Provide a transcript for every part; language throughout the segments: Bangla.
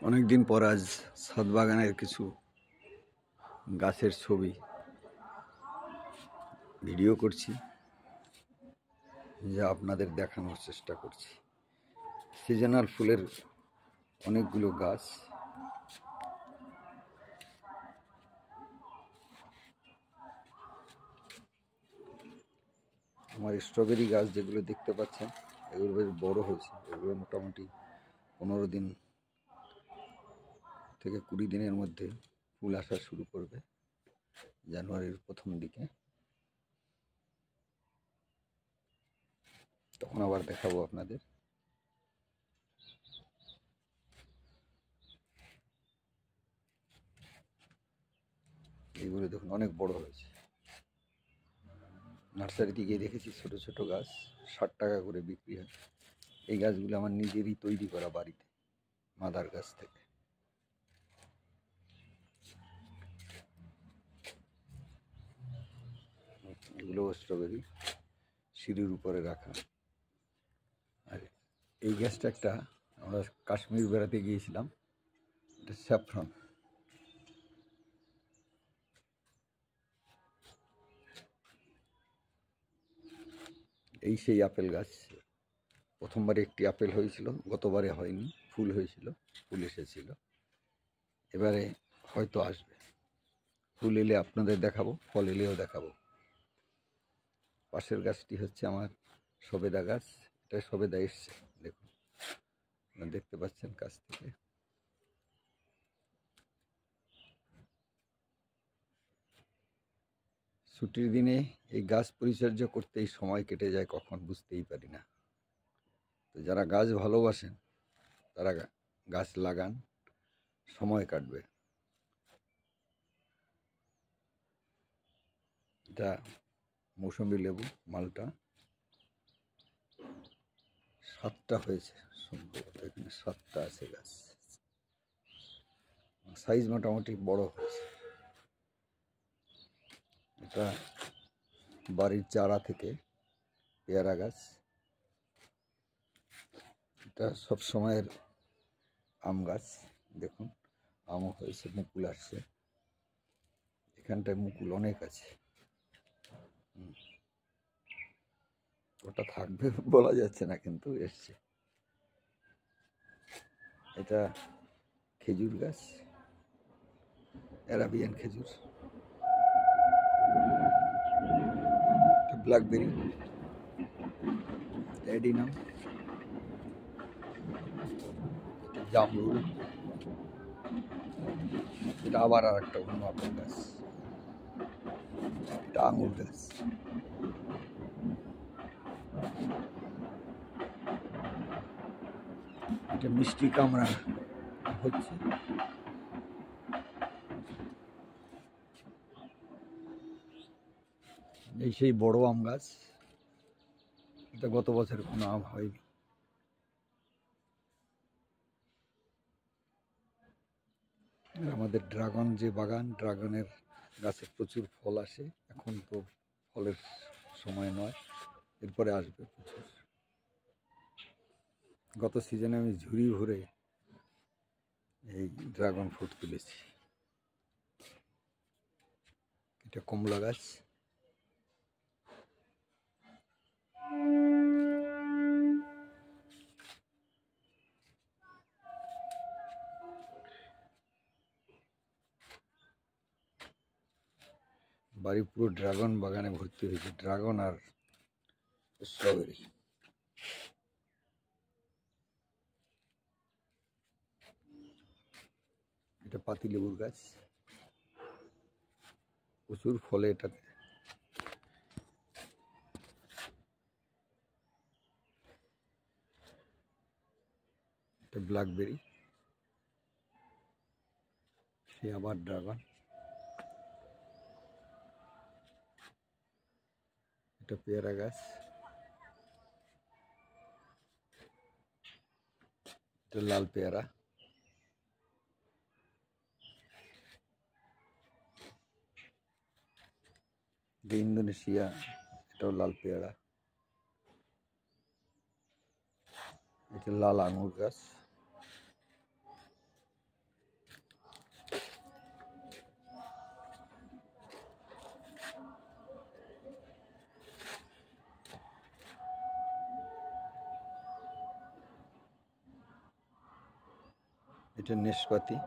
অনেকদিন পর আজ ছাদ বাগানের কিছু গাছের ছবি ভিডিও করছি, যা আপনাদের দেখানোর চেষ্টা করছি। সিজনাল ফুলের অনেকগুলো গাছ, আমার স্ট্রবেরি গাছ যেগুলো দেখতে পাচ্ছেন এগুলো বেশ বড় হয়েছে। এগুলো মোটামুটি 15 দিন থেকে 20 দিনের মধ্যে ফুল আসা শুরু করবে, জানুয়ারির প্রথম দিকে। তখন আবার দেখাবো আপনাদের। এইগুলো দেখুন অনেক বড় হয়েছে। নার্সারিতে গিয়ে দেখেছি ছোট ছোট গাছ 60 টাকা করে বিক্রি হয়। এই গাছগুলো আমার নিজেরই তৈরি করা বাড়িতে, মাদার গাছ থেকে। এগুলো স্ট্রবেরি সিঁড়ির উপরে রাখা। আর এই গাছটা একটা, আমরা কাশ্মীর বেড়াতে গিয়েছিলাম, এটা স্যাফরন। এই সেই আপেল গাছ। প্রথমবারে একটি আপেল হয়েছিল, গতবারে হয়নি, ফুল হয়েছিল, ফুল এসেছিল। এবারে হয়তো আসবে। ফুল এলে আপনাদের দেখাবো, ফল এলেও দেখাবো। পাশের গাছটি হচ্ছে আমার সবেদা গাছ। এটা সবেদা এসছে, দেখুন, দেখতে পাচ্ছেন কাছ থেকে। ছুটির দিনে এই গাছ পরিচর্যা করতেই সময় কেটে যায় কখন বুঝতেই পারি না। তো যারা গাছ ভালোবাসেন তারা গাছ লাগান, সময় কাটবে। এটা মৌসুমী লেবু, মালটা। 7টা হয়েছে সম্ভবত, এখানে 7টা আছে গাছ। সাইজ মোটামুটি বড় হয়েছে। এটা বাড়ির চারা থেকে পেয়ারা গাছ। এটা সব সময়ের আম গাছ, দেখুন আমও হয়েছে, মুকুল আসছে। এখানটায় মুকুল অনেক আছে। ওটা থাকবে বলা যাচ্ছে না, কিন্তু এসছে। এটা খেজুর গাছ, অ্যারাবিয়ান খেজুর। এটা ব্ল্যাকবেরি, অ্যাডিনাম। এটা জামরুল। এটা আবার আর একটা অন্য আপেল গাছ। এটা আঙুর গাছ। এটা মিষ্টি কামড়া হচ্ছে। এই সেই বড় আম গাছ। এটা গত বছর কোনো আম হয়নি। আমাদের ড্রাগন যে বাগান, ড্রাগনের গাছে প্রচুর ফল আসে। এখন তো ফলের সময় নয়, এরপরে আসবে প্রচুর। গত সিজনে আমি ঝুড়ি ভরে এই ড্রাগন ফ্রুট তুলেছি। এটা কমলা গাছ। বাড়ি পুরো ড্রাগন বাগানে ভর্তি হয়েছে, ড্রাগন আর স্ট্রবেরি। এটা পাতি লেবুর গাছ, প্রচুর ফলে এটাতে। এটা ব্ল্যাকবেরি, সে আবার ড্রাগন। এটা পেয়ারা গাছ। এটা লাল পেয়ারা। এটা ইন্দোনেশিয়া, এটাও লাল পেয়ারা। এটা লাল আঙুর গাছ। এটা নেশপাতি,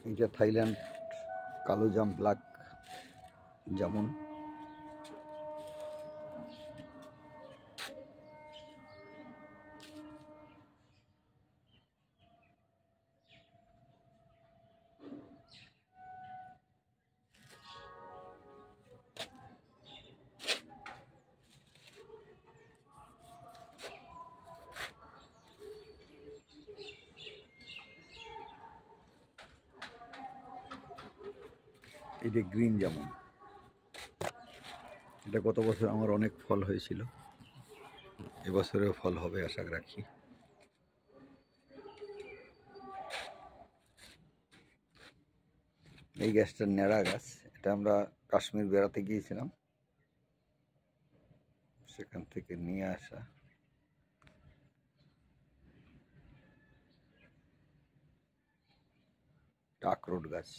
এটা থাইল্যান্ড কালো জাম, ব্ল্যাক জামুন, এটা গ্রিন জামুন। এটা গত বছর আমার অনেক ফল হয়েছিল, এবছরেও ফল হবে আশা রাখি। এই গাছটা ন্যাড়া গাছ, এটা আমরা কাশ্মীর বেড়াতে গিয়েছিলাম, সেখান থেকে নিয়ে আসা। আখরোট গাছ,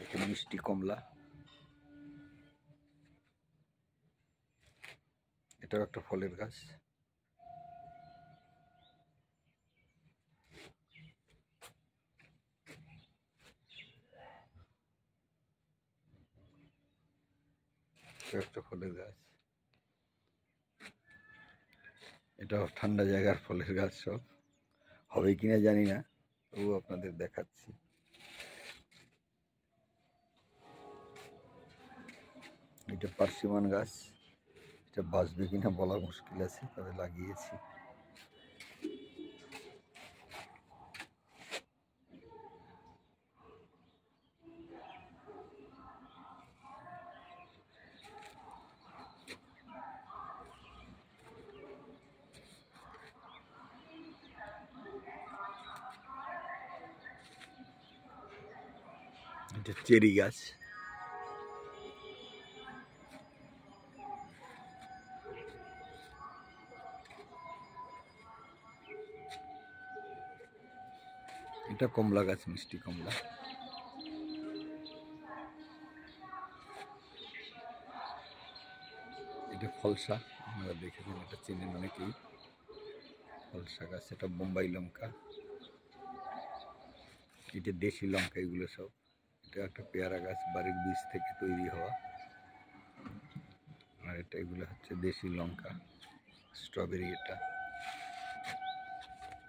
এটা মিষ্টি কমলা, এটাও একটা ফলের গাছ। একটা ফলের গাছ, এটাও ঠান্ডা জায়গার ফলের গাছ। সব হবে কিনা জানি না, তবু আপনাদের দেখাচ্ছি। এটা পার্সিমান গাছ, এটা বাঁচবে কিনা বলা মুশকিল আছে, তবে লাগিয়েছি। এটা চেরি গাছ, এটা কমলা গাছ, মিষ্টি কমলা। এটা ফলসা, আপনারা দেখেছেন, এটা চেনেন অনেকেই, ফলসা গাছ। এটা বোম্বাই লঙ্কা, এটা দেশি লঙ্কা, এগুলো সব। এটা একটা পেয়ারা গাছ, বাড়ির বীজ থেকে তৈরি হওয়া। আর এটা এগুলো হচ্ছে দেশি লঙ্কা। স্ট্রবেরি, এটা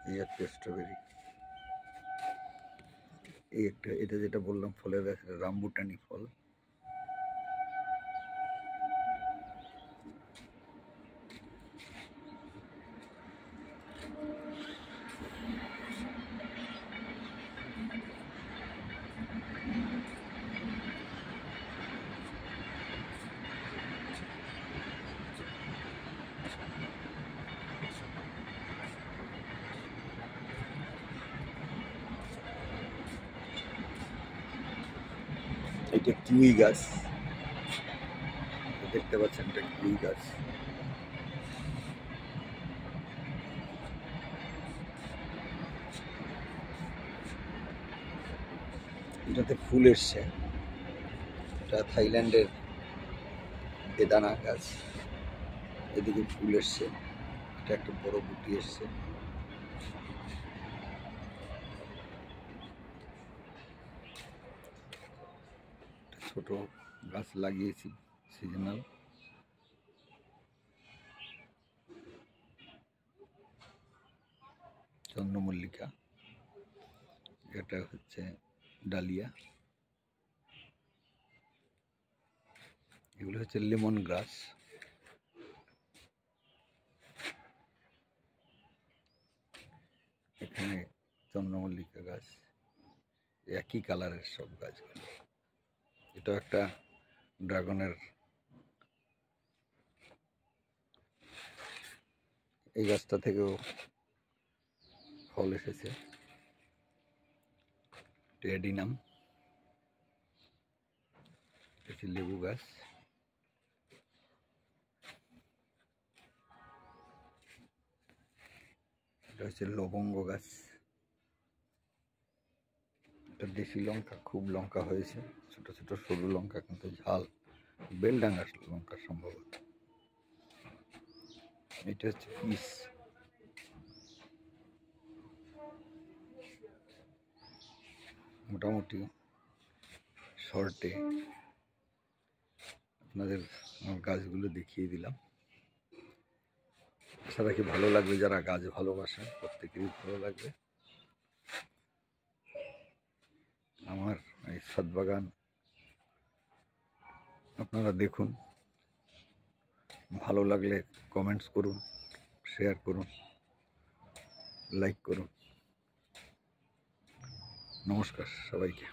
এই একটা স্ট্রবেরি। এই একটা, এটা যেটা বললাম ফলের গাছ, রামবুটানি ফল। এটা কিউই গাছ, দেখতে পাচ্ছেন, এটা কিউই গাছ। এটাতে ফুল এসছে, এটা থাইল্যান্ডের বেদানা গাছ, এদিকে ফুল এসছে, এটা একটা বড় গুটি এসছে। ছোট গাছ লাগিয়েছি, সিজনাল। চন্দ্রমল্লিকা, এটা হচ্ছে ডালিয়া, এগুলো হচ্ছে লেমন গ্রাস। এখানে চন্দ্রমল্লিকা গাছ, একই কালারের সব গাছগুলো। এটা একটা ড্রাগনের, এই গাছটা থেকেও ফল এসেছে। টেডিনাম, এটি লেবু গাছ। এটা হচ্ছে লবঙ্গ গাছ। এটা দেশি লঙ্কা, খুব লঙ্কা হয়েছে, ছোট ছোট সরু লঙ্কা, কিন্তু ঝাল, বেলডাঙ্গার লঙ্কা সম্ভবত। এটা হচ্ছে পিস। মোটামুটি শর্টে আপনাদের আমার গাছগুলো দেখিয়ে দিলাম। আশা রাখি ভালো লাগবে, যারা গাছ ভালোবাসেন প্রত্যেকেরই ভালো লাগবে। আমার এই ছাদ বাগান আপনারা দেখুন, ভালো লাগলে কমেন্টস করুন, শেয়ার করুন, লাইক করুন। নমস্কার সবাইকে।